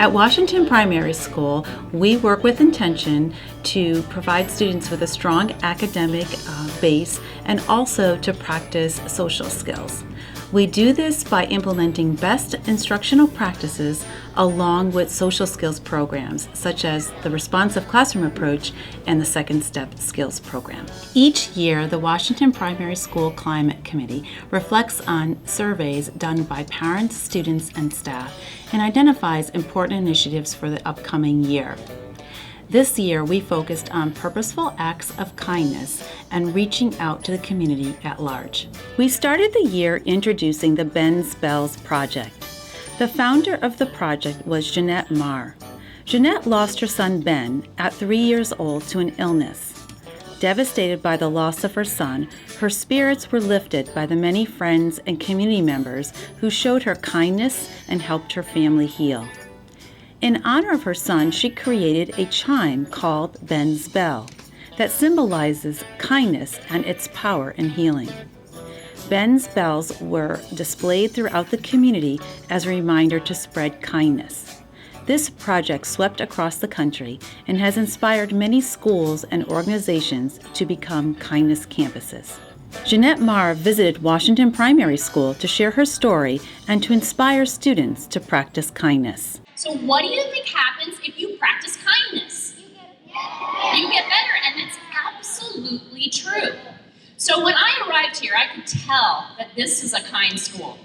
At Washington Primary School, we work with intention to provide students with a strong academic base and also to practice social skills. We do this by implementing best instructional practices along with social skills programs, such as the responsive classroom approach and the second step skills program. Each year, the Washington Primary School Climate Committee reflects on surveys done by parents, students, and staff and identifies important initiatives for the upcoming year. This year, we focused on purposeful acts of kindness and reaching out to the community at large. We started the year introducing the Ben's Bells Project. The founder of the project was Jeanette Marr. Jeanette lost her son Ben at 3 years old to an illness. Devastated by the loss of her son, her spirits were lifted by the many friends and community members who showed her kindness and helped her family heal. In honor of her son, she created a chime called Ben's Bell that symbolizes kindness and its power in healing. Ben's bells were displayed throughout the community as a reminder to spread kindness. This project swept across the country and has inspired many schools and organizations to become kindness campuses. Jeanette Marr visited Washington Primary School to share her story and to inspire students to practice kindness. So what do you think happens if you practice kindness? You get better, and that's absolutely true. So when I arrived here, I could tell that this is a kind school.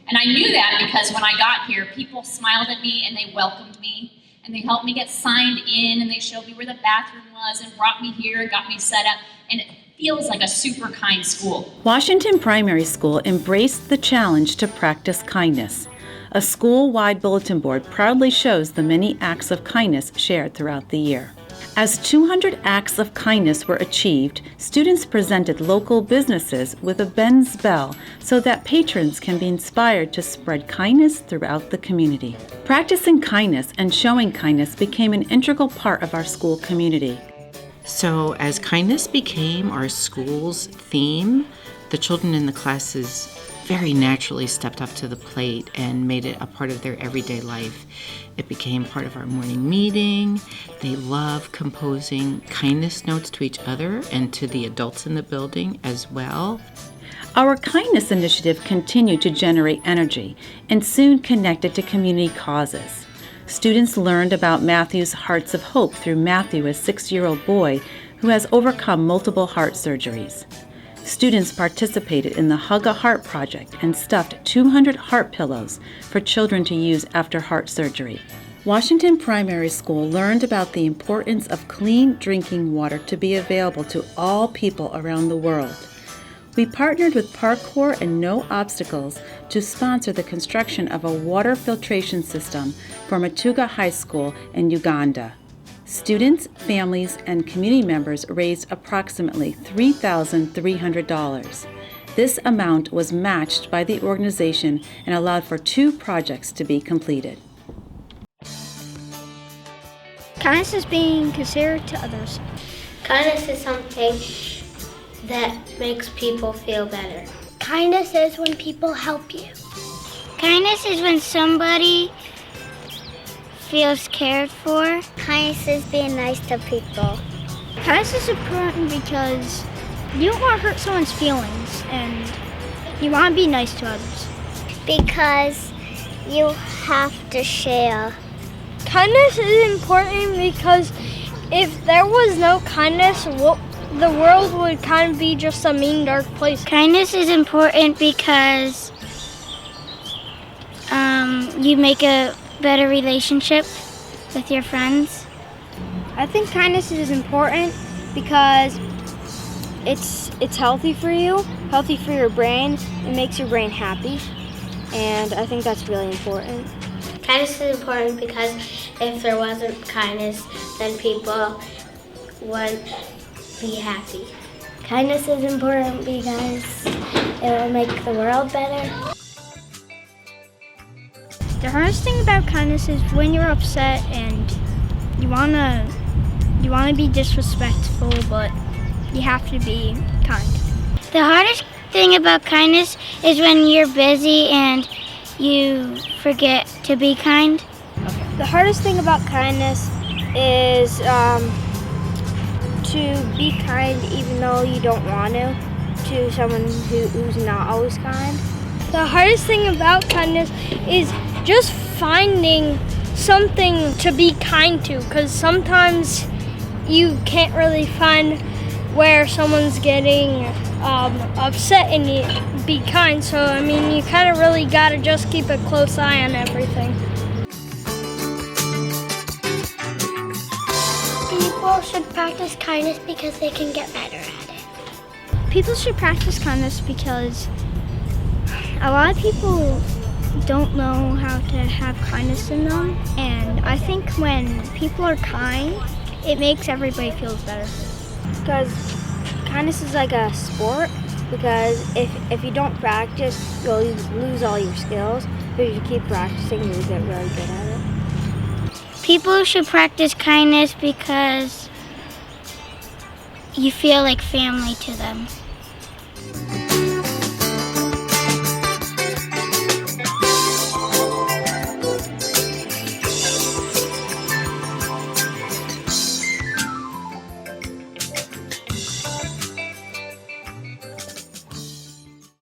And I knew that because when I got here, people smiled at me and they welcomed me and they helped me get signed in and they showed me where the bathroom was and brought me here and got me set up. And it feels like a super kind school. Washington Primary School embraced the challenge to practice kindness. A school-wide bulletin board proudly shows the many acts of kindness shared throughout the year. As 200 acts of kindness were achieved, students presented local businesses with a Ben's Bell so that patrons can be inspired to spread kindness throughout the community. Practicing kindness and showing kindness became an integral part of our school community. So as kindness became our school's theme, the children in the classes very naturally stepped up to the plate and made it a part of their everyday life. It became part of our morning meeting. They love composing kindness notes to each other and to the adults in the building as well. Our kindness initiative continued to generate energy and soon connected to community causes. Students learned about Matthew's Hearts of Hope through Matthew, a 6-year-old boy who has overcome multiple heart surgeries. Students participated in the Hug a Heart project and stuffed 200 heart pillows for children to use after heart surgery. Washington Primary School learned about the importance of clean drinking water to be available to all people around the world. We partnered with Parkour and No Obstacles to sponsor the construction of a water filtration system for Matuga High School in Uganda. Students, families, and community members raised approximately $3,300. This amount was matched by the organization and allowed for 2 projects to be completed. Kindness is being considerate to others. Kindness is something that makes people feel better. Kindness is when people help you. Kindness is when somebody feels cared for. Kindness is being nice to people. Kindness is important because you don't want to hurt someone's feelings and you want to be nice to others. Because you have to share. Kindness is important because if there was no kindness, the world would kind of be just a mean, dark place. Kindness is important because you make a better relationship with your friends. I think kindness is important because it's healthy for you, healthy for your brain. It makes your brain happy, and I think that's really important. Kindness is important because if there wasn't kindness, then people wouldn't be happy. Kindness is important because it will make the world better. The hardest thing about kindness is when you're upset and you wanna be disrespectful, but you have to be kind. The hardest thing about kindness is when you're busy and you forget to be kind. Okay. The hardest thing about kindness is to be kind even though you don't want to someone who's not always kind. The hardest thing about kindness is just finding something to be kind to, because sometimes you can't really find where someone's getting upset and you be kind. So I mean, you kind of really got to just keep a close eye on everything. People should practice kindness because they can get better at it. People should practice kindness because a lot of people don't know how to have kindness in them, and I think when people are kind, it makes everybody feel better. Because kindness is like a sport, because if you don't practice, you'll lose all your skills. But if you keep practicing, you'll get really good at it. People should practice kindness because you feel like family to them.